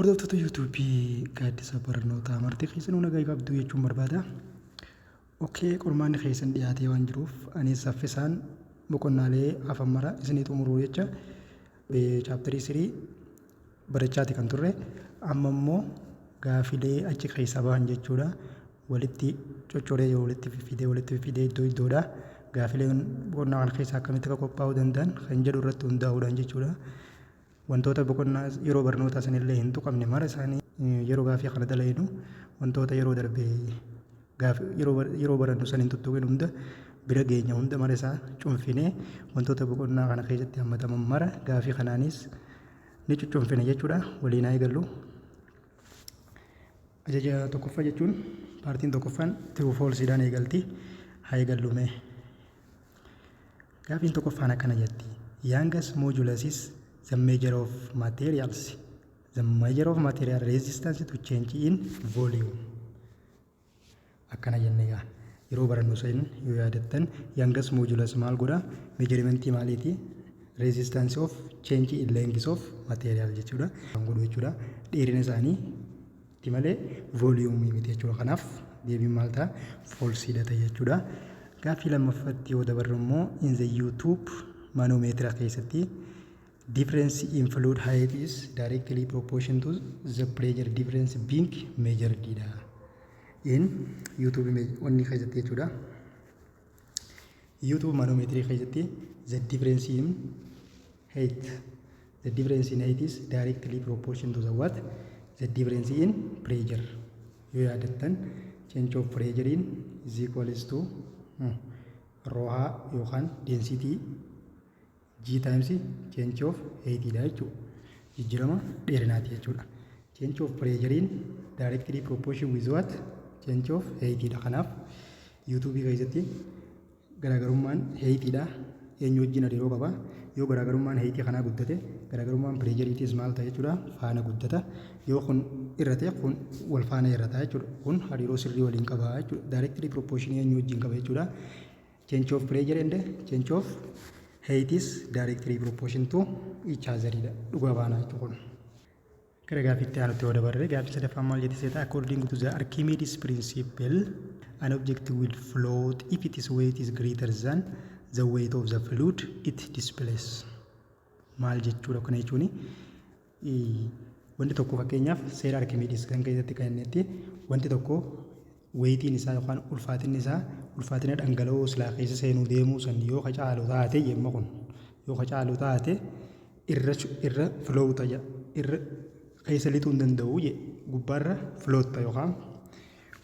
Hordoftoota yuutuubii gaaddisa barnootaa marti keessan nagaa qabdu jechuun barbaada. Okee qormaanni keessan dhiyaatee waan jiruuf anis saffisaan boqonnaalee afan mara isinii xumuruu jecha chaaptarii 3 barachaati kan turre amma immoo gaafilee achi keessaa bahan jechuudha. Walitti coccoree walitti fidee iddoodha. Gaafileen boqonnaa kana keessaa akkamitti akka qophaa'uu danda'an kan jedhu irratti hundaa'uudhaan jechuudha. Wantoota boqonnaa yeroo barnootaa sanillee hin tuqamne mara isaanii yeroo gaafii kana dalaynu wantoota yeroo darbee yeroo barannu san hin tuttuqin hunda bira geenya hunda mara isaa cunfinee wantoota boqonnaa kana keessatti hammataman mara gaafii kanaanis ni cuccunfine jechuudha. Waliin haa eegallu. Ajaja tokkoffaa jechuun paartiin tokkoffaan true falseedhaan eegalti. Haa eegallu mee. Gaafiin tokkoffaan akkana jetti. Youngest modulus is the measure of materials. The measure of material resistance to change in volume. Akkana jennee gaa yeroo barannu san yoo yaadattan youngest modulus maal godha? Measurementii maaliiti? Resistance of change in length of material jechuudha. Kan godhu jechuudha. Dheerina isaanii itti malee volume miti jechuudha. Kanaaf deebiin maal ta'a? Falseedha ta'e jechuudha. Gaaffii lammaffaatti yoo dabarru immoo in the YouTube manomeetira keessatti difference in fluid height is directly proportional to the pressure difference being measured. In YouTube onni keessatti jechuudha. YouTube manomeetira keessatti the difference in height is directly proportional to the what? The difference in pressure. Yoo yaadattan change of pressure in is equals to rho yookaan density G times change of height dha jechuudha. Jijjiirama dheerinaati jechuudha. Change of pressure in directly proportion with what? Change of height dha. Kanaaf YouTube keessatti garaagarummaan height dha. Eenyu wajjin hariiroo qaba. Yoo garaagarummaan height kanaa guddate garaagarummaan pressure maal ta'a jechuudha? Faana guddata. Yoo kun irrate kun wal faana irrata jechuudha. Kun hariiroo sirrii waliin qaba jechuudha. Directly proportion eenyu wajjin qaba jechuudha. Change of pressure and change of height is directly proportional to each other. Dhugaa baana jechuudha. Gara gaafiitti aanutti yoo dabarre gaafii sadaffaan maal jetti seeta? According to the Archimedes principle, an object will float if its weight is greater than the weight of the fluid it displaces. Maal jechuudha kana jechuun wanti tokko fakkeenyaaf seera Archimedes kan keessatti kan inni wanti tokko weightiin isaa yookaan ulfaatina dhangala'oo silaa keessa seenuu deemuu san yoo caalu taate yemma kun yoo caalu taate irra flow ta'a irra keessa lixuu hin danda'u je gubbaarra float ta'a yookaan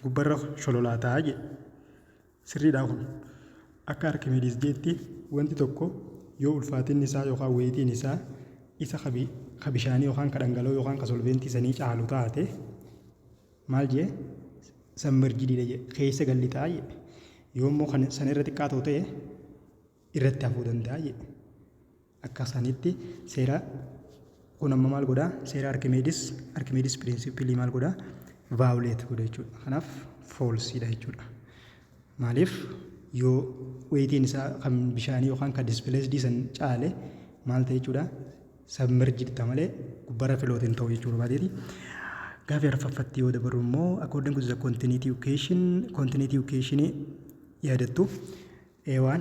gubbaarra shololaa ta'a je sirriidha kun akka Archimedes jetti wanti tokko yoo ulfaatinni isaa yookaan weightiin isaa isa ka bishaanii yookaan ka dhangala'oo yookaan ka solventii sanii caalu taate maal jee submergedidha je keessa galli ta'a je yoo immoo kan sana irra xiqqaatu ta'e irratti hafuu danda'a je akka sanitti seera kun amma maal godha? Seera Archimedes principle maal godha? Violate godha jechuudha. Kanaaf falseedha jechuudha. Maaliif yoo weightiin isaa kan bishaanii yookaan kan displaced san caale maal ta'e jechuudha? Submerged ta'a malee gubbaarra float hin ta'u jechuudha baateeti. Gaafii arfaffaatti yoo dabarru immoo according to the continuity equation yaadattu A1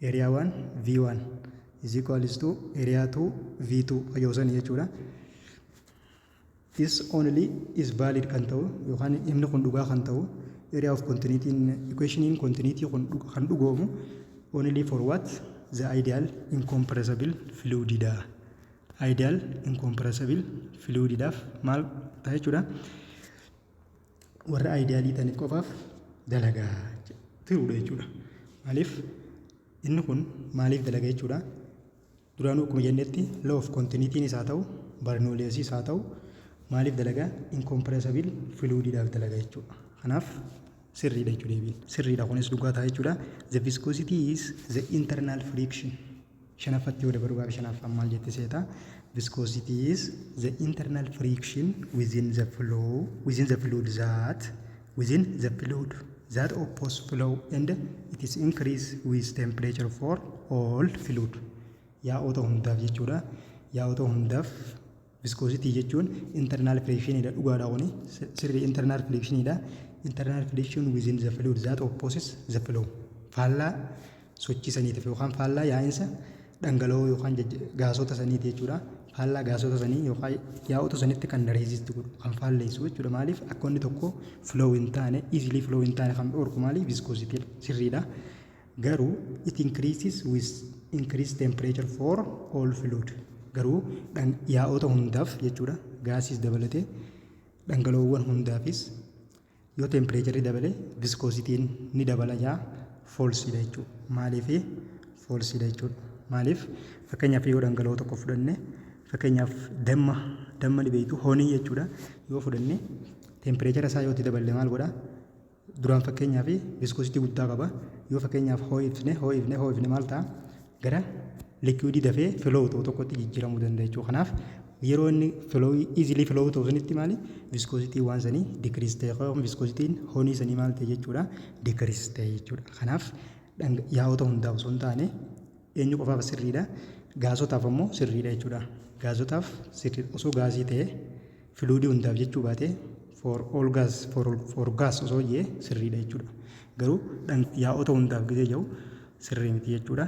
area 1 V1 is equals to area 2 V2 fayyoosan jechuudha. This only is valid kan ta'u yookaan himni kun dhugaa kan ta'u area of continuity equation continuity kun kan dhugoomu only for what? The ideal incompressible fluid dha. Ideal incompressible fluid dhaaf maal ta'a jechuudha? Warra idealii ta'aniif qofaaf dalagaa ta'uudha jechuudha. Maaliif inni kun maaliif dalagaa jechuudha? Duraanuu akkuma jennetti law of continuity isaa ta'u Bernoullis isaa ta'u maaliif dalagaa? Incompressible fluid dhaaf dalagaa jechuudha. Kanaaf sirriidha jechuudha deebiin. Sirriidha kunis dhugaa ta'a jechuudha. The viscosity is the internal friction. Shanaffatti yoo dabarru gaafa shanaffaan maal jetti seeta? Viscosity is the internal friction within the fluid that opposes flow and it is increased with temperature for all fluid. Yaa'ota hundaaf jechuudha. Yaa'ota hundaaf Viscosity jechuun internal friction dha dhugaadha kuni sirrii internal friction dha. Internal friction within the fluid that opposes the flow. Faallaa sochii saniitiif yookaan faallaa yaa'insa dhangala'oo yookaan gaasota saniiti jechuudha. Faallaa gaasota sanii yookaan yaa'ota sanitti kan resist godhu kan faalleessu jechuudha. Maaliif akka inni tokko flow hin taane easily flow hin taane kan dhorku maali viscosity sirriidha. Garuu it increases with increased temperature for all fluid. Garuu yaa'ota hundaaf jechuudha gaasis dabalatee dhangala'oowwan hundaafis yoo temperature dabale viscositiin ni dabala yaa falsidha jechuudha. Maaliif falsidha jechuudha. Maaliif fakkeenyaaf yoo dhangala'oo tokko fudhanne fakkeenyaaf damma dhibeetu honii jechuudha yoo fudhanne temperature isaa yoo itti daballe maal godha duraan fakkeenyaaf viscosity guddaa qaba yoo fakkeenyaaf hoo'ifne maal ta'a gara liquidii dafee flow tokkotti jijjiiramuu danda'a jechuudha. Kanaaf yeroo inni flow easily flow ta'u sanitti maali viscosity waan sanii decrease ta'e viscosity honii sanii maal ta'e jechuudha decrease ta'e jechuudha. Kanaaf yaa'ota hundaaf osoo hin taane eenyu qofaaf sirriidha gaasotaaf ammoo sirriidha jechuudha. Gaasotaaf sirrii osoo gaasii ta'e fluidii hundaaf jechuu baate for gas osoo jee sirriidha jechuudha. Garuu yaa'ota hundaaf gizee jiru sirrii miti jechuudha.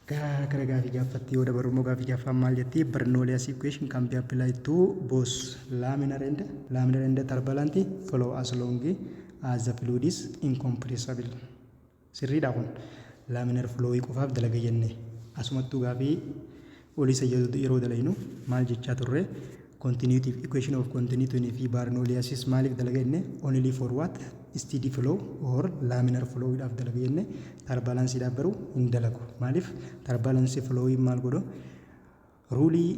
Gara gaafii gaafatti yoo dabarru immoo gaafii gaaffaan maal jetti Bernoulli's equation can be applied to both laminar and turbulent flow as long as the fluid is incompressible. Sirriidha kun laminar flow qofaaf dalaga jenne asumattuu gaafii olisa yeroo dalaynu maal jechaa turre continuity equation of continuity fi Bernoulli's maaliif dalaga jenne only for what steady flow or laminar flow idhaaf dalaga jenne turbulence idhaaf baruu hin dalagu. Maaliif turbulence flow maal godho ruulii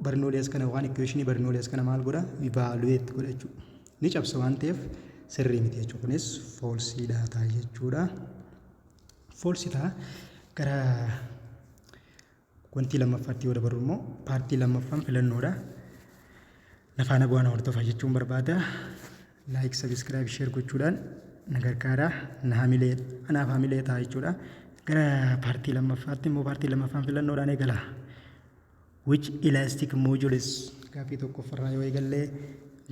Bernoulli's kana waan equation Bernoulli's kana maal godha evaluate godha jechuudha. Ni cabsa waan ta'eef sirrii miti jechuudha. Kunis false dha ta'a jechuudha. False ta'a gara wanti lammaffaatti yoo dabarru immoo paartii lammaffaan filannoodha. Nafaana bu'aana hordofaa jechuun barbaada. Like, subscribe, share gochuudhaan na gargaara. Anaaf hamilee ta'a jechuudha. Gara paartii lammaffaatti immoo paartii lammaffaan filannoodhaan eegala. Which elastic modulus gaafii tokkoffarraa yoo eegallee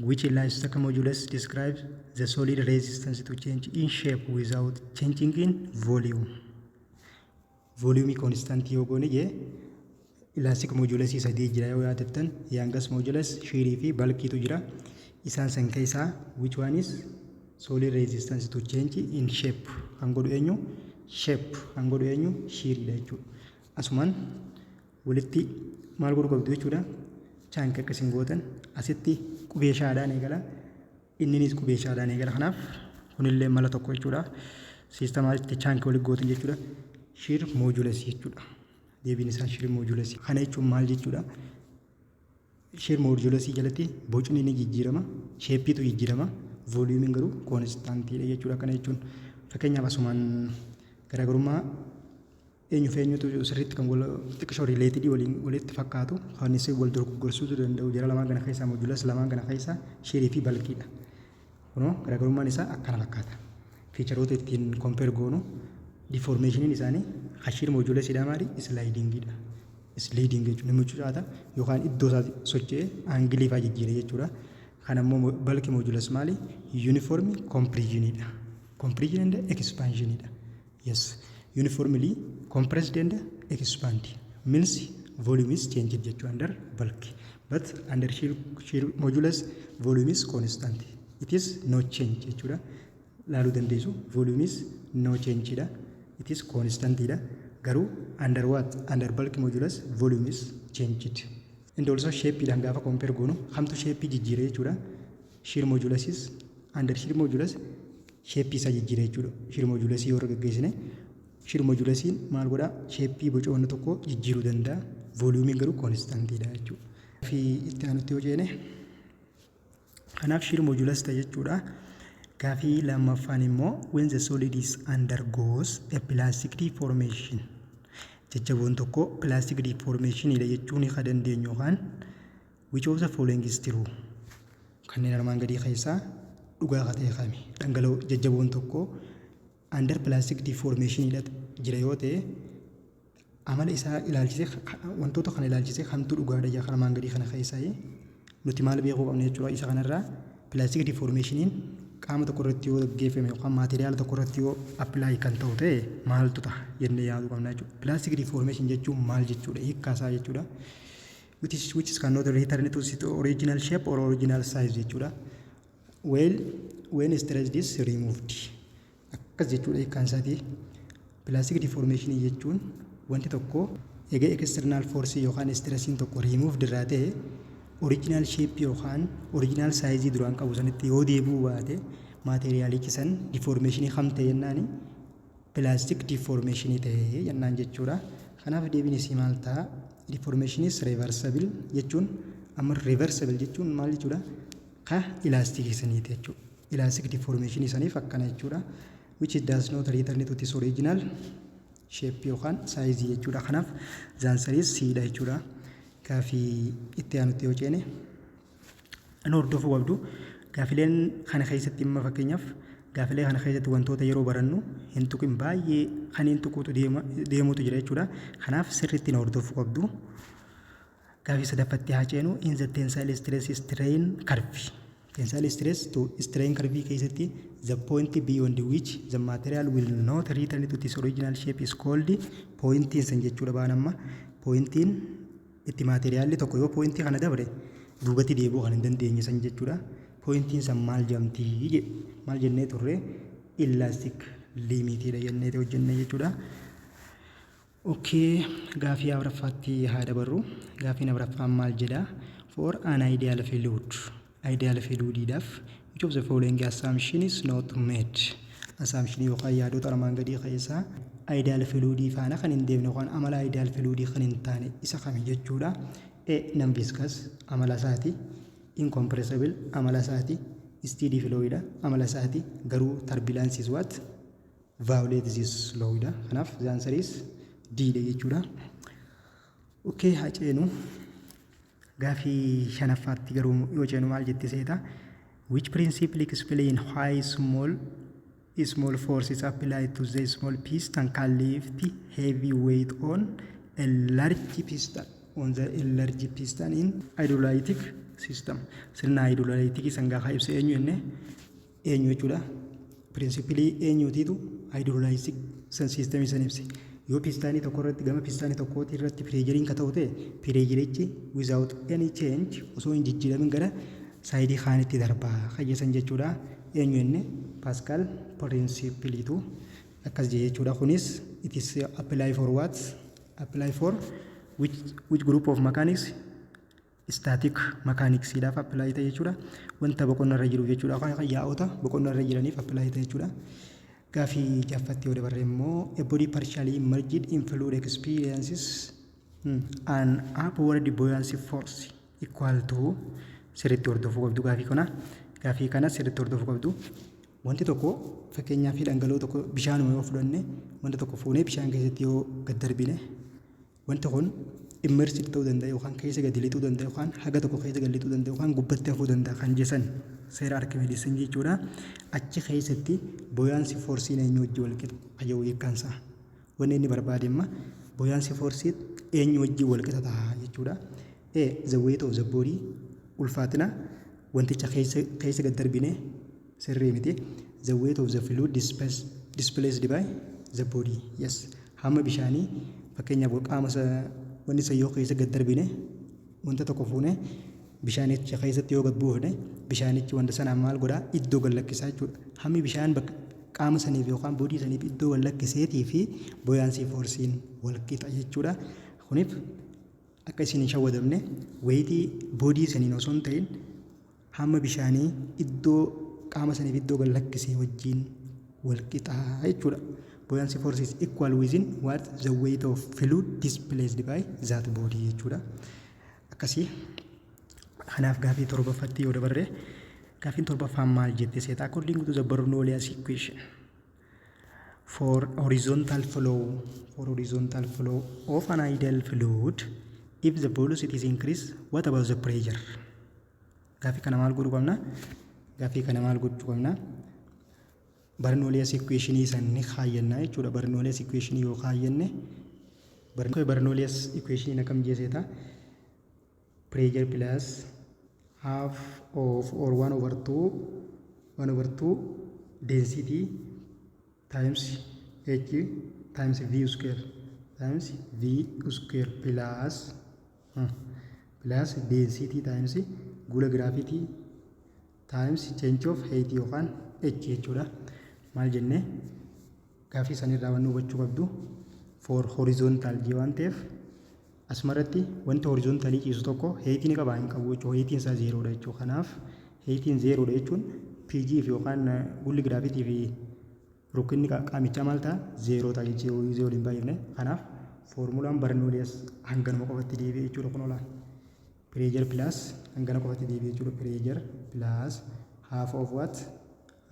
which elastic modulus describes the solid resistance to change in shape without changing in volume. Volume constant yoo goone jee elastic modulus sadii jira yoo yaadattan youngest modulus shearii fi bulkiitu jira. Isaan san keessaa which one is solid resistance to change in shape kan godhu eenyu shape kan godhu eenyu shearii jechuudha. Asumaan walitti maal godhu qabdu jechuudha. Chaanka akkasiin gootan asitti qubeeshaadhaan eegala inninis qubeeshaadhaan eegala. Kanaaf kunillee mala tokko jechuudha. Siistamaatti chaanka walitti gootan jechuudha. Shear modulus jechuudha. Deebiin isaa shear modulus. Kana jechuun maal jechuudha? Shear modulus jalatti bocni ni jijjiirama, sheepiitu jijjiirama, voluumiin garuu koonstaantiidha jechuudha. Kana jechuun fakkeenyaaf asumaan garaagarummaa eenyutu sirriitti kan xiqqishoo rileetidii walitti fakkaatu kan isii wal dorgoggorsuutu danda'u jara lamaan kana keessaa modulus lamaan kana keessaa sheerii fi balkiidha. Kunoo garaagarummaan isaa akkana fakkaata. Fiicharoota ittiin kompeer goonu deformeeshiniin isaanii shear modulusidha maali slidingidha. Sliding jechuun nama cucaata yookaan iddoo isaa socho'ee aangilii fa'aa jijjiire jechuudha. Kan ammoo bulk modulus maali uniform compressionidha. Compression and expansionidha. Yes, uniformly compressed and expanded means volume is changed jechuudha under bulk, but under shear modulus volume is constant. It is no change jechuudha. Laaluu dandeessu volume is no change dha. It is constant dha. Garuu under what? Under bulk modulus volume is changed. And also shape idhaan gaafa compare goonu hamtu shape jijjiire jechuudha. Shear modulus is under shear modulus shape isa jijjiire jechuudha. Shear modulus yoo gaggeessine shear modulusiin maal godha shape boca wanna tokko jijjiiruu danda'a. Volume garuu constant dha jechuudha. Fi itti aanutti yoo jeene kanaaf shear modulus ta'e jechuudha. Gaafii lammaffaan immoo when the solid is undergoes a plastic deformation. Jajjaboon tokko plastic deformation ila jechuun kan dandeenyu yookaan which of the following is true. Kanneen armaan gadii keessaa dhugaa ta'e kami dhangala'oo jajjaboon tokko under plastic deformation ila jira yoo ta'e amala isaa ilaalchisee wantoota kana ilaalchisee kamtu dhugaadha yaa kana maangadii kana keessaa nuti maal beekuu qabna jechuudha. Isa kanarraa pilaastik difoormeeshiniin qaama tokko irratti yoo gaggeeffame yookaan maatiriyaala tokko irratti yoo appilaayi kan ta'u ta'e maaltu ta'a jennee yaaduu qabna jechuudha. Pilaastik difoormeeshin jechuun maal jechuudha? Hiikkaasaa jechuudha. Which is cannot return to its original shape or original size jechuudha. When stress is removed. Akkas jechuudha hiikkaansaati. Pilaastik difoormeeshinii jechuun wanti tokko egaa external force yookaan stressiin tokko remove dirraa ta'e original shape yookaan original size duraan qabu sanitti yoo deebi'uu baate maateriyaalichi san deformationii kam ta'e jennaani plastic deformationii ta'e jennaan jechuudha. Kanaaf deebiin isii maal ta'a? Deformation is reversible jechuun amma reversible jechuun maal jechuudha? Ka elastic saniiti jechuudha. Elastic deformation saniif akkana jechuudha. Which does not return to its original shape yookaan size jechuudha. Kanaaf the answer is C dha jechuudha. Gaafii itti aanutti yoo ceene inni hordofuu qabdu gaafileen kana keessatti imma fakkeenyaaf gaafilee kana keessatti wantoota yeroo barannu hin tuqin baay'ee kan hin tuquutu deemuutu jira jechuudha. Kanaaf sirriitti na hordofuu qabdu. Gaafii sadaffatti haa ceenu in the tensile stress strain curve. Tensile stress to strain curve keessatti the point beyond which the material will not return to its original shape is called pointing san jechuudha. Baanamma pointing itti maateriyaalli tokko yoo poointii kana dabre duubatti deebi'uu kan hin dandeenye san jechuudha. Poointiin san maal jedhamti? Maal jennee turre? Elastic limitiidha jennee hojjenne jechuudha. Okay, gaafii afuraffaatti haa dabarru. Gaafiin afuraffaan maal jedha? For an ideal fluid. Ideal fluidiidhaaf which of the following assumption is not made? Assumption yookaan yaadota armaan gadii keessaa ideal fluidii faana kan hin deemne yookaan amala ideal fluidii kan hin taane isa kami jechuudha. Non viscous amala isaati, incompressible amala isaati, steady fluid amala isaati, garuu turbulence is what? Violate this law. Kanaaf the answer is D dha jechuudha. Okay, haa ceenu gaafii shanaffaatti garuu yoo ceenu maal jetti seeta? Which principle explain why small forces applied to the small piston can lift heavy weight on a large piston in hydrolytic system. Sirna hydrolytic sanga ka ibsa eenyu enne eenyu jechuudha. Principle eenyutiitu hydrolytic system san ibse. Yoo pistaanii tokko irratti gama pistaanii tokkooti irratti pireejeriin ka ta'u ta'e pireejerichi without any change osoo hin jijjiiramin gara saayidii kaanitti darbaa qayyesan jechuudha. Eenyu enne Pascal principle tu akkas jechuudha. Kunis it is apply for what? Apply for which group of mechanics? Static mechanics idhaaf apply ta'e jechuudha. Wanta boqonna irra jiru jechuudha. Kan yaa'ota boqonna irra jiraniif apply ta'e jechuudha. Gaafii jaffatti yoo dabarre immoo a body partially immersed in fluid experiences an upward buoyancy force equal to sirriitti hordofuu qabdu gaafii kana sirriitti hordofuu qabdu. Wanti tokko fakkeenyaaf dhangala'oo tokko bishaanuma yoo fudhanne wanta tokko fuunee bishaan keessatti yoo gad darbine wanti kun immersed ta'uu danda'a yookaan keessa gad lixuu danda'a yookaan haga tokko keessa gad lixuu danda'a yookaan gubbatti hafuu danda'a kan jedhan seera Arkimeedis jechuudha. Achi keessatti buoyancy forcein eenyu wajjin wal qixa qayyoo hiikkaansaa. Wanni inni barbaade imma buoyancy forcein eenyu wajjin wal qixa ta'a jechuudha. The weight of the body ulfaatina wanticha keessa gad darbine sirrii miti. The weight of the fluid displaced by the body. Yes. Hamma bishaanii fakkeenyaaf qaama wanni isa yoo keessa gad darbine wanta tokko fuune bishaanicha keessatti yoo gad buufne bishaanichi wanta sanaan maal godhaa iddoo gad lakkisaa jechuudha. Hammi bishaan qaama saniif yookaan boodii saniif iddoo gad lakkiseetii fi buoyancy forcein wal qixa jechuudha. Kuniif akka isin hin shawwadamne weetii boodii saniin osoo hin ta'in hamma bishaanii iddoo qaama saniif iddoo gad lakkisee wajjin wal qixaa jechuudha. Buoyancy force is equal within what? The weight of fluid displaced by that body jechuudha. Akkasii kanaaf gaafii torbaffatti yoo dabarre gaafiin torbaffaan maal jette seeta? According to the Bernoulli's equation for horizontal flow of an ideal fluid, if the velocity is increased, what about the pressure? Gaafii kana maal godhuu qabna? Bernoulli's equation is an khayyanna jechuudha. Bernoulli's equation yoo khayyenne Bernoulli's equation akkam jeeseeta pressure plus half of or 1/2 density times h times v square plus density times gula gravity times change of height yookaan h jechuudha. Maal jenne gaafii sanirraa waan hubachuu qabdu for horizontal jee waan ta'eef asmarratti wanti horizontalii ciisu tokko heightiin qaba hin qabu jechuudha. Heightiin isaa 0 dha jechuudha. Kanaaf heightiin 0 dha jechuun pg fi yookaan gulli gravity fi rukkinni qaamichaa maal ta'a 0 ta'a jechuudha. 0 hin baay'ifne. Kanaaf formulaan Bernoulli's hanganuma qofatti deebi'e jechuudha. Kun olaan pressure plus hangana qofatti deebi'e jechuudha. Pressure plus half of what?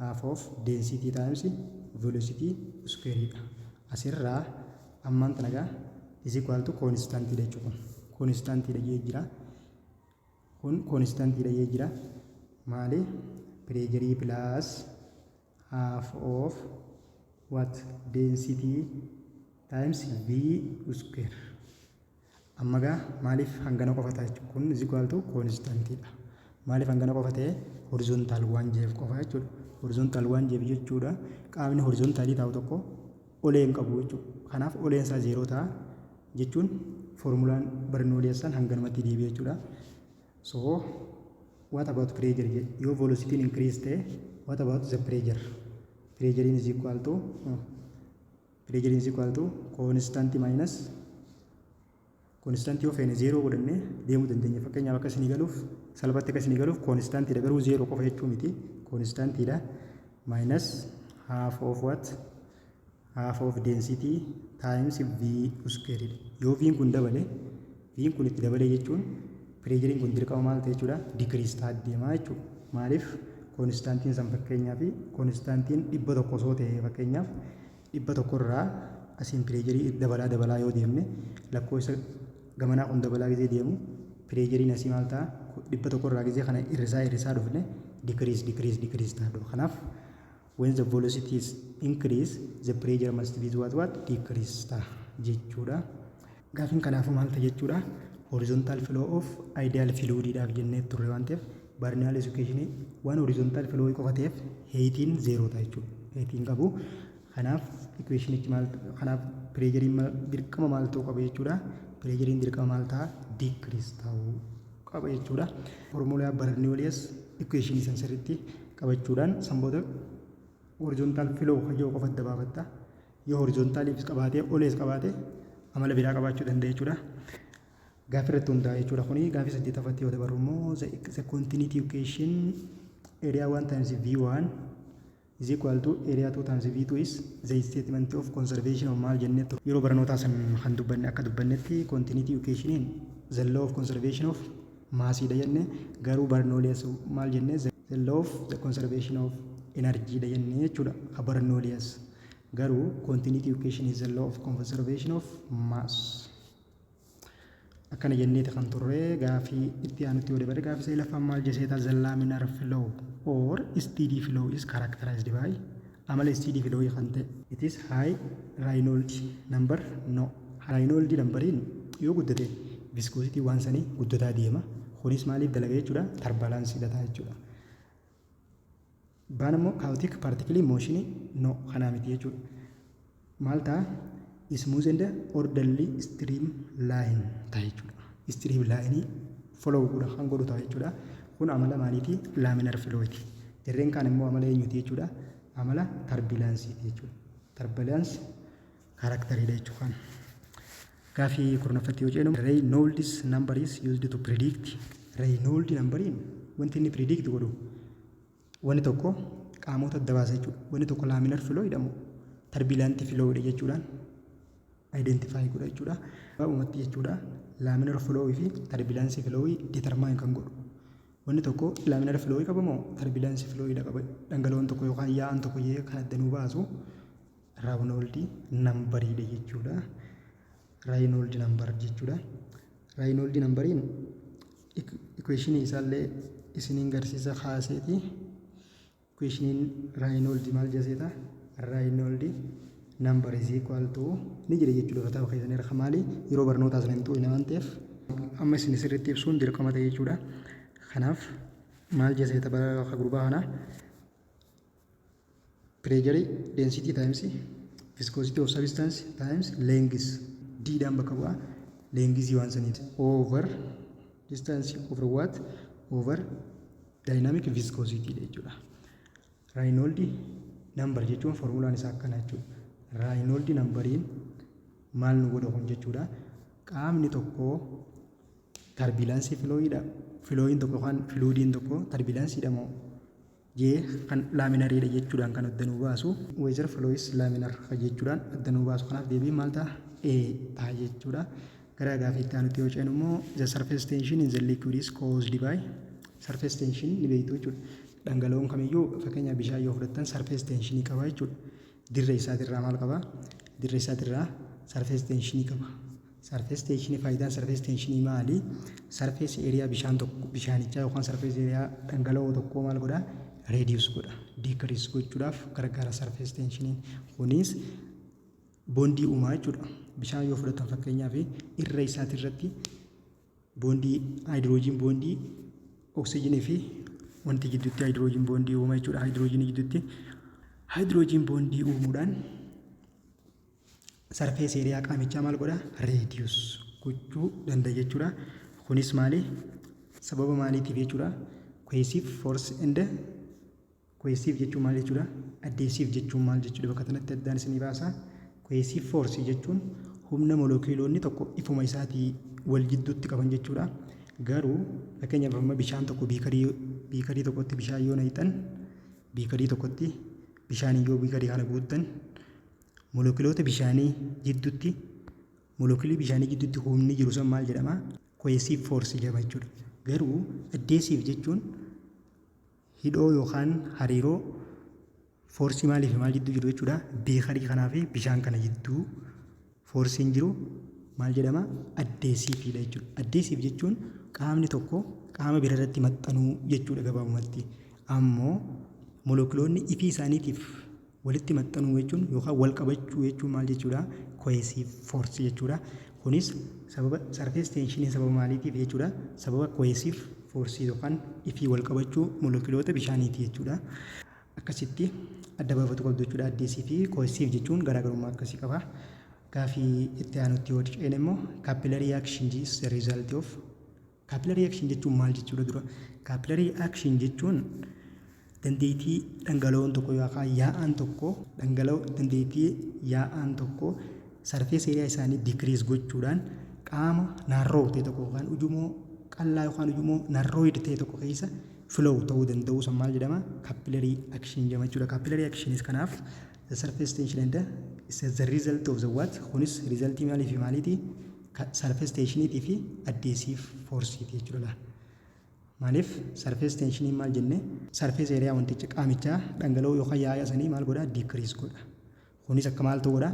Half of density times velocity square dha. Asirraa ammaan tanagaa is equal to constant dha jechuudha. Constant dha jee jira. Kun constant dha jee jira. Maali? Pressure plus half of what? Density times v square. Ammagaa maaliif hangana qofa ta'a jechuudha. Kun is equal to constant dha. Maaliif hangana qofa ta'e horizontal waan jeef qofa jechuudha. Horizontal waan jeef jechuudha. Qaamni horizontalii taa'u tokko oleen qabu jechuudha. Kanaaf oleen isaa 0 ta'a jechuun formulaan Bernoulli's hanganumatti deebi'e jechuudha. So what about pressure? Yoo velocity increase ta'e what about the pressure? Pressure is equal to constant minus constant yoo feene 0 godhanne deemuu dandeenya. Fakkeenyaaf akka isinii galuuf salphatti akka isinii galuuf constant dha garuu 0 qofa jechuu miti. Constant dha minus half of what? Half of density times v square. Yoo v kun dabale v kun itti dabale jechuun pressure kun dirqama maal ta'e jechuudha decrease ta'a deemaa jechuudha. Maaliif constantiin san fakkeenyaaf constantiin 100 osoo ta'e fakkeenyaaf 100 irraa asiin pressure dabalaa yoo deemne lakkoofsa gamanaa kun dabalaa gisee deemu pressure asii maal ta'a 100 irraa gisee kana irrisaa dhufne decrease ta'a. Kanaaf when the velocity is increase the pressure must be what decrease ta'a jechuudha. Gaafiin kanaafu maal ta'a jechuudha horizontal flow of ideal fluid dhaaf jennee turre waan ta'eef Bernoulli's equation waan horizontal flow qofa ta'eef heightiin 0 ta'a jechuudha. Heightiin qabu. Kanaaf equationichi maal kanaaf pressure dirqama maal ta'uu qaba jechuudha. Pressure dirqama maal ta'a decrease ta'uu qaba jechuudha. Formula Bernoulli's equation san sirriitti qabachuudhaan sanboota horizontal flow yoo qofa adda baafatta yoo horizontaliif qabaatee olees qabaatee amala biraa qabaachuu danda'a jechuudha. Gaafii irratti hundaa'e jechuudha. Kuni gaafii 8ffatti yoo dabarru immoo the continuity equation area 1 times v1 is equal to area 2 times v2 is the statement of conservation of maal jennee turre. Yeroo barnootaa san kan dubbanne akka dubbannetti continuity equation the law of conservation of mass dha jenne garuu Bernoulli's maal jenne the law of the conservation of energy dha jenne jechuudha. Bernoulli's garuu continuity equation is the law of conservation of mass. Akkana jenneeti kan turre gaafii itti aanutti yoo dabarre gaafii isa laffaan maal jeseeta the laminar flow or steady flow is characterized by amala steady flow kan ta'e it is high Reynolds number. No, Reynolds numberiin yoo guddate viscosity waan sanii guddataa deema. Kunis maaliif dalaga jechuudha turbulence dha jechuudha. Baan immoo chaotic particle motion no kanaa miti jechuudha. Maal ta'a smooth and orderly streamline ta'a jechuudha. Streamline follow godha kan godhu ta'a jechuudha. Kun amala maaliiti laminar flowiti. Jarreen kaan immoo amala eenyuti jechuudha. Amala turbulence jechuudha. Turbulence karakterii dha jechuudha. Gaafii kurnaffatti yoo ceenu Reynolds number is used to predict. Reynolds numberiin wanti inni predict godhu wanni tokko qaamota adda baasa jechuudha. Wanni tokko laminar flow jedhamu turbulent flow dha jechuudhaan identify godha jechuudha. Baa'umatti jechuudha laminar flow fi turbulence flow determine kan godhu. Wanni tokko laminar flow qaba moo turbulence flow dha qaba. Dhangala'oon tokko yookaan yaa'an tokko jee kan addanuu baasu Reynolds number dha jechuudha. Reynolds number jechuudha. Reynolds numberiin equation isaallee isiniin garsiisa kaaseeti. Equation Reynolds maal jeseeta Reynolds number is equal to ni jira jechuudha kitaaba keessan irra maali yeroo barnootaa sana hin xu'ine waan ta'eef amma isin sirriitti ibsuun dirqama ta'e jechuudha. Kanaaf maal jessee tapha gurbaa kana pressure density times viscosity of substance times length d dhaan bakka bu'a length waan saniiti over distance over what over dynamic viscosity jechuudha. Reynolds number jechuun formulaan isaa akkana jechuudha. Reynolds numberiin maal nu godha kun jechuudha. Qaamni tokko turbulence flowin tokko kan fluidiin tokko turbulence moo jee kan laaminariidha jechuudhaan kan adda nu baasu weather flows laminar jechuudhaan adda nu baasu. Kanaaf deebiin maal ta'a ta'a jechuudha. Gara gaaffiitti aanutti yoo ceenu immoo the surface tension in the liquid is caused by surface tension ni beektu jechuudha. Dhangala'oon kamiyyuu fakkeenyaaf bishaan yoo fudhattan surface tension qaba jechuudha. Dirra isaatirraa maal qaba? Dirra isaatirraa surface tension qaba. Surface tension faayidaan surface tension maali? Surface area bishaan tokko bishaanichaa yookaan surface area dhangala'oo tokko maal godha? Reduce godha. Decrease gochuudhaaf gargaara surface tension. Kunis boondii uumaa jechuudha. Bishaan yoo fudhatan fakkeenyaaf irra isaatirratti boondii hydrogen boondii oxygen fi wanti gidduutti hydrogen boondii uuma jechuudha. Hydrogen gidduutti hydrogen boondii uumuudhaan surface area qaamichaa maal godha? Reduce gochuu danda'a jechuudha. Kunis maali? Sababa maaliitiif jechuudha? Cohesive force and cohesive jechuun maal jechuudha? Adhesive jechuun maal jechuudha? Bakka kanatti addaan isinii baasa. Cohesive force jechuun humna molekiyuloonni tokko ifuma isaatii wal jidduutti qaban jechuudha. Garuu fakkeenyaaf amma bishaan tokko biikarii tokkotti bishaan yoo naqxan biikarii tokkotti bishaan yoo biikarii kana guuttan molekiloota bishaanii jidduutti molekilii bishaanii jidduutti humni jiru san maal jedhama? Cohesive force jedhama jechuudha. Garuu adhesive jechuun hidhoo yookaan hariiroo force maaliif maal jidduu jiru jechuudha. Biikarii kanaa fi bishaan kana jidduu forcein jiru maal jedhama? Adhesive dha jechuudha. Adhesive jechuun qaamni tokko qaama bira irratti maxxanuu jechuudha gabaabumatti. Ammoo molekiloonni ifii isaaniitiif walitti maxxanuu jechuun yookaan wal qabachuu jechuun maal jechuudha? Cohesive force jechuudha. Kunis sababa surface tension sababa maaliitiif jechuudha? Sababa cohesive force yookaan ifii wal qabachuu molekiloota bishaaniiti jechuudha. Akkasitti adda baafatu qabdu jechuudha. Adhesive fi cohesive jechuun garaagarummaa akkasii qaba. Gaaffii itti aanutti yoo ceene immoo capillary action is the result of capillary action jechuun maal jechuudha dura? Capillary action jechuun dandeettii dhangala'oon tokko yookaan yaa'aan tokko dandeettii yaa'aan tokko surface area isaanii decrease gochuudhaan qaama narrow ta'e tokko yookaan ujumoo qal'aa yookaan ujumoo narrowed ta'e tokko keessa flow ta'uu danda'u san maal jedhama? Capillary action jedhama jechuudha. Capillary action is kanaaf the surface tension and is the result of the what? Kunis result maalii fi maaliiti? Surface tension fi adhesive force jechuudha. Maaliif surface tension maal jenne? Surface area wanticha qaamichaa dhangala'oo yookaan yaa'aa sanii maal godha? Decrease godha. Kunis akka maal ta'u godha?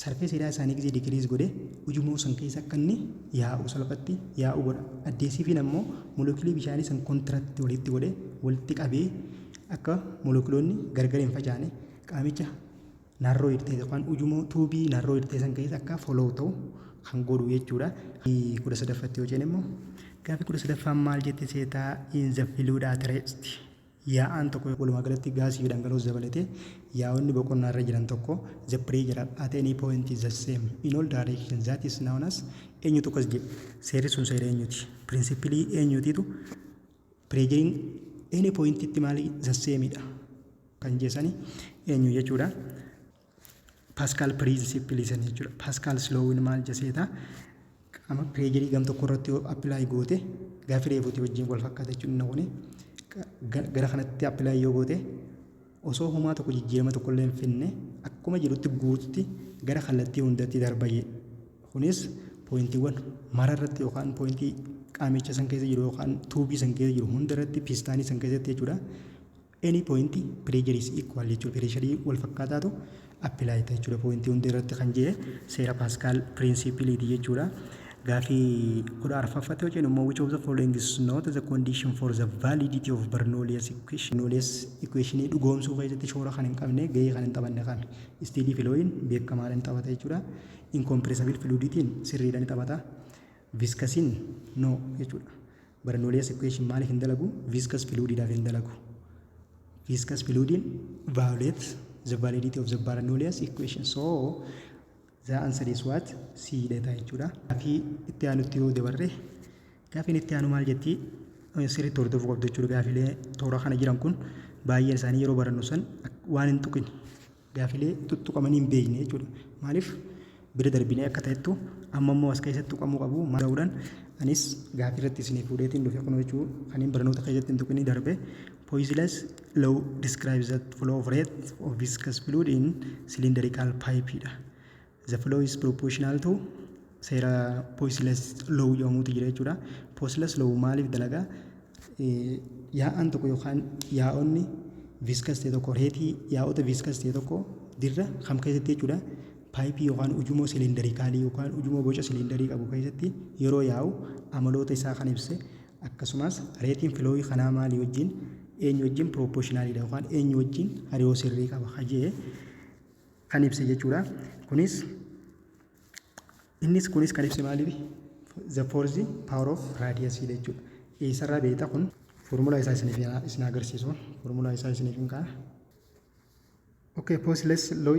Surface area isaanii gisee decrease godhe ujumoo san keessa akka inni yaa'u salphatti yaa'u godha. Adhesive ammoo molekilii bishaanii san contract walitti godhe walitti qabee akka molekiloonni gargar hin facaane qaamicha narroo irtee yookaan ujumoo tuubii narroo irtee san keessa akka follow ta'u kan godhu jechuudha. 13ffatti yoo ceene immoo gaaffii 13ffaan maal jette seetaa in the fluid at rest yaa'aan tokko walumaa galatti gaasii fi dhangala'oos dabalatee yaa'onni boqonnaa irra jiran tokko the pressure at any point is the same in all directions that is known as eenyutu akkas jedhe seerri sun seera eenyuti principally eenyutiitu pressure any point itti maali the same dha kan jeessani eenyu jechuudha. Pascal principle san jechuudha. Pascal law maal jeseeta qaama pressure gam tokko irratti apply goote gaaffii reefuutii wajjin wal fakkaata jechuudha. Gara kanatti apply yoo goote osoo homaa tokko jijjiirama tokko illee hin finne akkuma jirutti guututti gara kallattii hundatti darbayee. Kunis pointiiwwan mara irratti yookaan pointii qaamicha san keessa jiru yookaan tuubii san keessa jiru hunda irratti pistaanii san keessatti jechuudha. Any point pressure is equal jechuudha. Pressure wal fakkaataatu apply ta'e jechuudha. Pointii hundi irratti kan jee seera Pascal principle jechuudha. Gaafii kudha arfaffatti yoo jennu which of the following is not the condition for the validity of Bernoulli's equation. Bernoulli's equation dhugoomsuu keessatti shoora kan hin qabne gahee kan hin taphanne kami. Steady flowing beekamaadhaan taphata jechuudha. Incompressible fluiditiin sirriidhaan taphata. Viscousin no jechuudha. Bernoulli's equation maaliif hin dalagu? Viscous fluidiidhaaf hin dalagu. Viscous fluidin violates the validity of the Bernoulli's equation. So the answer is what? C data jechuudha. Gaafii itti aanutti yoo dabarre gaafiin itti aanu maal jetti? Sirriitti hordofuu qabdu jechuudha. Gaafiilee toora kana jiran kun baay'een isaanii yeroo barannu san waan hin tuqin gaafiilee tuttuqamanii hin beekne jechuudha. Maaliif bira darbinee akka ta'ettu amma immoo as keessatti tuqamuu qabu maal anis gaafii irratti isinii fuudheetiin dhufe kun jechuudha. Kan hin barnoota keessatti hin tuqinii darbe Poiseuille's law describes the flow of rate of viscous fluid in cylindrical pipe dha. The flow is proportional to seera Poiseuille's law jedhamuutu jira jechuudha. Poiseuille's law maaliif dalagaa? Yaa'aan tokko yookaan yaa'onni viscous ta'e tokko reetii yaa'ota viscous ta'e tokko dirra kam keessatti jechuudha. Paayipii yookaan ujumoo silindariikaalii yookaan ujumoo boca silindarii qabu keessatti yeroo yaa'u amaloota isaa kan ibse akkasumas reetiin filooyii kanaa maalii wajjin eenyu wajjin proportionaalidha yookaan eenyu wajjin hariiroo sirrii qaba hajee kan ibse jechuudha. Kunis kan ibse maaliif? The force power of radius jechuudha. Eessarraa beekta kun formulaa isaa isin agarsiisu. Formulaa isaa isiniif hin ka'a. Okay, Poiseuille's law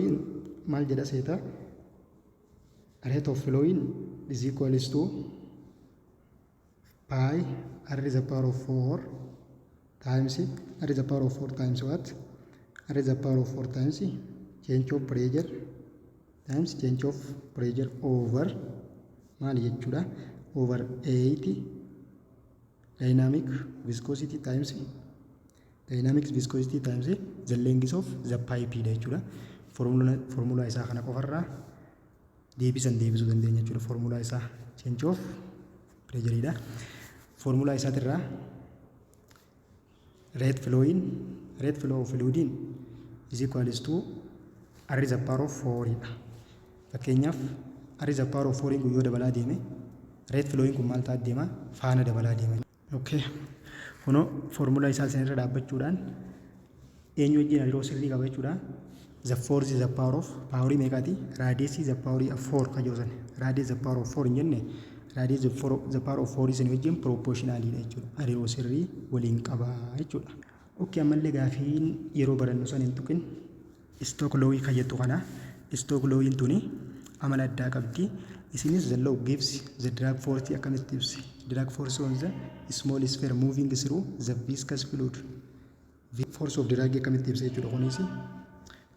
maal jedha seeta? Rate of flowing is equals to pi r is the power of 4 times r is the power of 4 times what? R is the power of 4 times change of pressure times change of pressure over maal jechuudha? Over 8 dynamic viscosity times the length of the pipe jechuudha. Formula isaa kana qofarraa deebisuu dandeenya jechuudha. Formula isaa change of pressure dha. Formula isaatirraa rate flow of fluid is equals to r is the power of 4 dha. Fakkeenyaaf r is the power of 4 yoo dabalaa deeme rate flowing kun maal ta'a deema? Faana dabalaa deema. Okay. Kuno formula isaa sanirra dhaabbachuudhaan eenyu wajjin hariiroo sirrii qaba jechuudha. The force is the power of power meeqaati? Radius is the power of 4 kajoosan. Radius is the power of 4 hin jenne radius the power of 4 isin wajjin proportionalidha jechuudha. Hariiroo sirrii waliin qaba jechuudha. Okay, ammallee gaafiin yeroo barannu san hin tuqin Stokes law kan jettu kana Stokes law tuni amala addaa qabdi. Isinis the law gives the drag force akkamitti ibsi? Drag force on the small sphere moving through the viscous fluid. Force of drag akkamitti ibsa jechuudha kunis.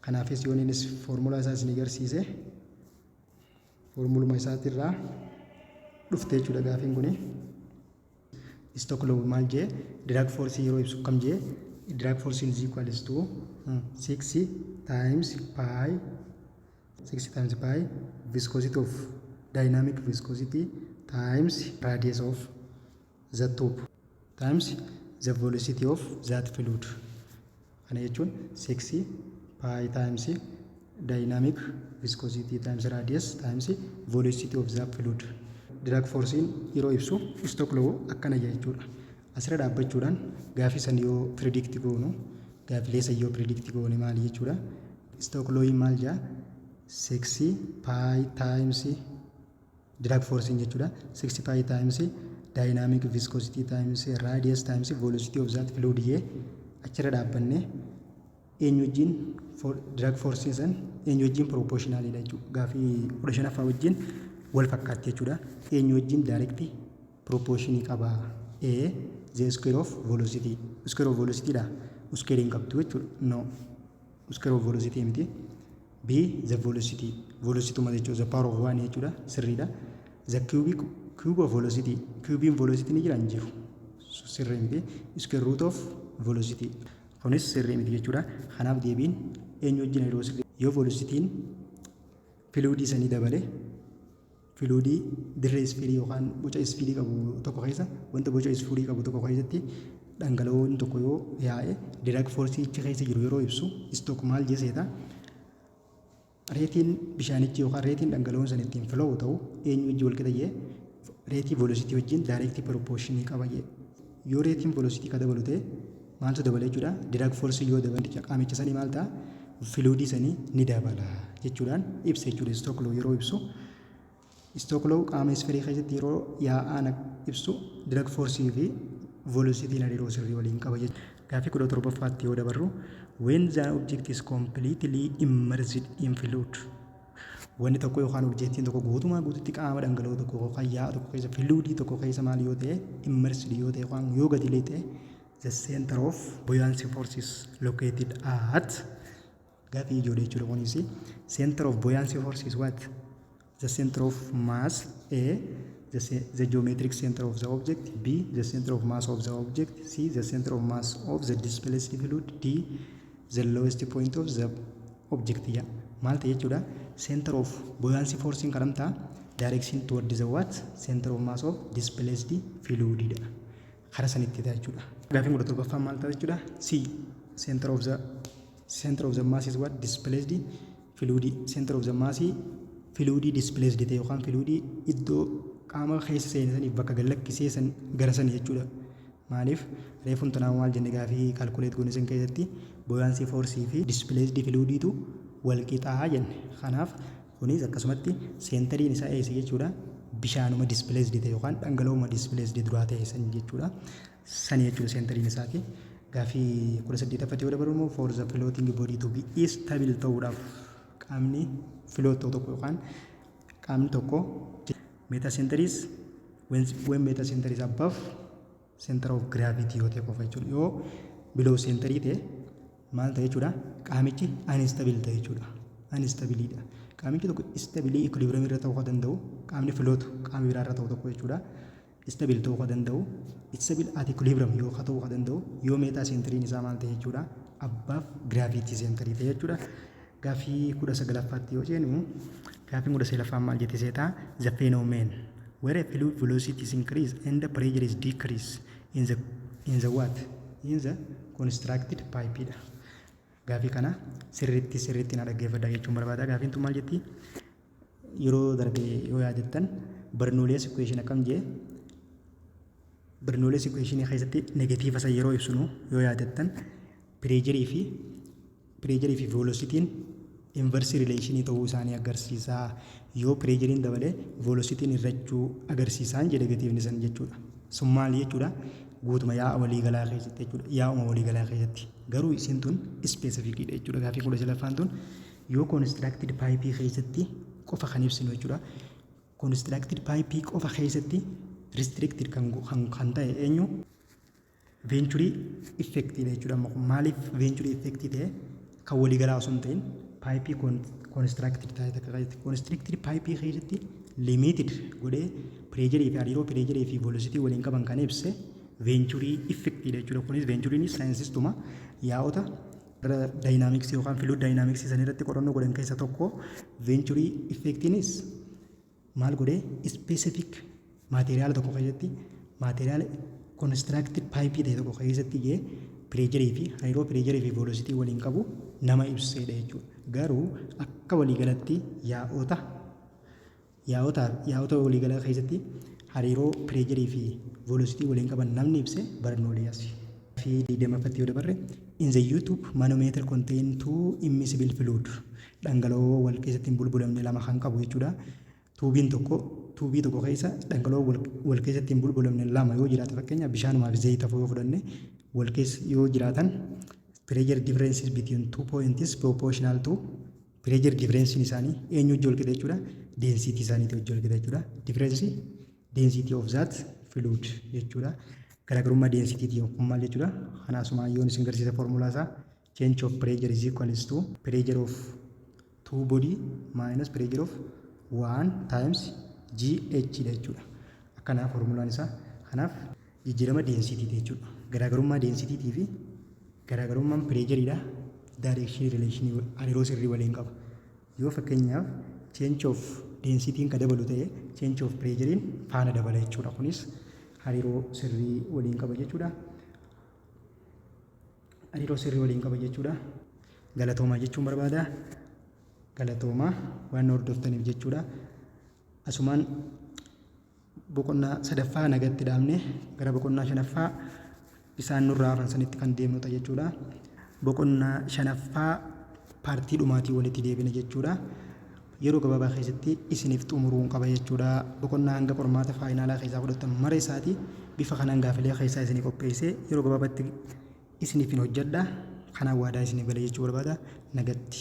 Kanaafis yooninis formula isaa isin agarsiise formuluma isaatirraa dhufte jechuudha gaafiin kuni. Stokes law maal jee drag force yeroo ibsu kam jee drag force is equals to 6 times pi viscosity of dynamic viscosity times radius of the tube times the velocity of that fluid. Kana jechuun 6 pi times dynamic viscosity times radius times velocity of the fluid. Drag force yeroo ibsu Stokes law akkana jechuudha. Asirra dhaabbachuudhaan gaafii san yoo predict goonu gaafilee san yoo predict goone maal jechuudha? Stokes law maal jaa 6 pi times drag force jechuudha. 6 pi times dynamic viscosity times radius times velocity of that fluid jee achirra dhaabbanne eenyu wajjin drag force san eenyu wajjin proportionalidha jechuudha. Gaafii 15ffaa wajjin wal fakkaatti jechuudha. Eenyu wajjin direct proportion qaba? A the square of velocity. Square of velocity dha. Square hin qabdu jechuudha. No. Square of velocity miti. B the velocity. Velocity ma jechuudha the power of 1 jechuudha. Sirriidha. The cube of velocity. Cube in velocity ni jira hin jiru. Sirrii miti. Square root of velocity. Kunis sirrii miti jechuudha. Kanaaf deebiin eenyu wajjin hariiroo sirrii yoo velocity'n fluidii sanii dabale fluidii dirree isfiirii yookaan boca isfiirii qabu tokko keessa wanta boca isfiirii qabu tokko keessatti dhangala'oon tokko yoo yaa'e drag force ichi keessa jiru yeroo ibsu Stokes maal jeseeta? Reetiin bishaanichi yookaan reetiin dhangala'oon san ittiin flow ta'u eenyu wajjin wal qixa jee reetii velocity wajjin direct proportion qaba. Yoo reetiin velocity ka dabalu ta'e maaltu dabala jechuudha? Drag force yoo dabale qaamicha sanii maal ta'a? Fluidii sanii ni dabala jechuudhaan ibsa jechuudha. Stoke law yeroo ibsu Stoke law qaama isfirii keessatti yeroo yaa'aan ibsu drag force fi velocity hariiroo sirrii waliin qaba jechuudha. Gaaffii 17ffaatti yoo dabarru when the object is completely immersed in fluid, wanni tokko yookaan objektiin tokko guutumaa guututti qaama dhangala'oo tokko yookaan yaa'a tokko keessa fluidii tokko keessa maal yoo ta'e immersed yoo ta'e yookaan yoo gadi ta'e the center of buoyancy force is located at, gaaffii ijoollee jechuudha kunis, center of buoyancy force is what? The center of mass, A, the geometric center of the object, B, the center of mass of the object, C, the center of mass of the displaced fluid, D, the lowest point of the object. Yeah. Maal ta'e jechuudha? Center of buoyancy force in karamta direction toward the what? Center of mass of displaced fluid dha. Kara sanitti ta'a jechuudha. Gaafiin 17ffaan maal ta'a jechuudha? C, center of the mass is what? Displaced fluid. Center of the mass fluid displaced ta'e yookaan fluid iddoo qaama keessa seenanii bakka gallakkisee san gara san jechuudha. Maaliif reefuun tanaa maal jenne gaafii kalkuleet goone san keessatti buoyancy force fi displaced fluiditu wal qixaa jenne. Kanaaf kunis akkasumatti seentariin isaa eessa jechuudha? Bishaanuma displaced ta'e yookaan dhangala'ooma displaced duraa ta'e san jechuudha. San jechuudha seentariin isaati. Gaafii 18ffatti yoo dabarru immoo for the floating body to be stable ta'uudhaaf qaamni float tokko yookaan qaamni tokko metacenter is when metacenter is above center of gravity yoo ta'e qofa jechuudha. Yoo below center ta'e maal ta'e jechuudha? Qaamichi unstable ta'e jechuudha. Unstable dha. Qaamichi tokko stable equilibrium irra ta'uu danda'u, qaamni float qaama biraa irra ta'u tokko jechuudha. Stable ta'uu danda'u, stable at equilibrium yoo ta'uu danda'u, yoo metacenteriin isaa maal ta'e jechuudha? Above gravity center ta'e jechuudha. Gaafii 19ffaatti yoo jennu gaafiin 19ffaan maal jettee seetaa? The phenomenon where a fluid velocity is increased and the pressure is decreased in the what? In the constructed pipe dha. Gaafii kana sirriitti na dhaggeeffadhaa jechuun barbaada. Gaafiin tun maal jetti? Yeroo darbe yoo yaadattan Bernoulli's equation akkam jee? Bernoulli's equation keessatti negatiiva isa yeroo ibsinu yoo yaadattan pressure fi velocity'n inverse relation ta'uu isaanii agarsiisa. Yoo pressure'n dabale velocity'n irrachuu agarsiisaan jedhe negatiivni san jechuudha. Sun maal jechuudha? Guutuma yaa'a waliigalaa keessatti jechuudha. Yaa'uma waliigalaa keessatti. Garuu isin tun specific dha jechuudha. Gaafii 19ffaan tun yoo constructed pipe keessatti qofa kan ibsinu jechuudha. Constructed pipe qofa keessatti restricted kan ta'e eenyu? Venturi effect dha jechuudha. Maaliif venturi effect ta'e? Kan waliigalaa osoo hin ta'in paayipii constructed ta'e takka keessatti constructed paayipii keessatti limited godhee pireejarii fi hariiroo pireejarii fi velocity waliin qaban kan ibse veenchurii effect dha jechuudha. Kunis veenchuriin saayinsistuma yaa'ota daayinaamiksii yookaan fluid daayinaamiksii san irratti qorannoo godhan keessa tokko. Veenchurii effectiinis maal godhee specific maateriyaala tokko keessatti maateriyaala constructed paayipii ta'e tokko keessatti gahee pireejarii fi hariiroo pireejarii fi velocity waliin qabu nama ibsedha jechuudha. Garuu akka waliigalatti yaa'ota waliigalaa keessatti hariiroo pireejarii fi velocity waliin qaban namni ibse Bernoulli's. Fi 20ffatti yoo dabarre in the YouTube manometer contain two immiscible fluid, dhangala'oo wal keessatti hin bulbulamne lama kan qabu jechuudha. Tuubii tokko keessa dhangala'oo wal keessatti hin bulbulamne lama yoo jiraate fakkeenya bishaanumaa fi zayita yoo fudhanne wal keessa yoo jiraatan pressure differences between 2 points is proportional to pressure difference isaanii eenyu wajjin wal qixa jechuudha? Density isaaniitti wajjin wal qixa jechuudha. Difference density of that fluid jechuudha. Garaagarummaa density kun maal jechuudha? Kanaasuma yoon isin garsiisa formulaa isaa change of pressure is equals to pressure of two body minus pressure of one times GH dha jechuudha. Akkanaa formulaan isaa. Kanaaf jijjiirama density jechuudha. Garaagarummaa density fi garaagarummaan pressure direction relation hariiroo sirrii waliin qaba. Yoo fakkeenyaaf change of density ka dabalu ta'e change of pressure faana dabala jechuudha. Kunis hariiroo sirrii waliin qaba jechuudha. Hariiroo sirrii waliin qaba jechuudha. Galatoomaa jechuun barbaada. Galatoomaa waan hordoftaniif jechuudha. Asumaan boqonnaa sadaffaa nagatti dhaabne gara boqonnaa shanaffaa isaan nurraa hafan sanitti kan deemnudha jechuudha. Boqonnaa shanaffaa paartii dhumaatii walitti deebina jechuudha. Yeroo gabaabaa keessatti isiniif xumuruun qaba jechuudha. Boqonnaa hanga qormaata faayinaalaa keessaa fudhatan mara isaati bifa kanaan gaafilee keessaa isinii qopheessee yeroo gabaabaatti isiniif hin hojjedha. Kanaan waadaa isinii galee jechuu barbaada. Nagatti.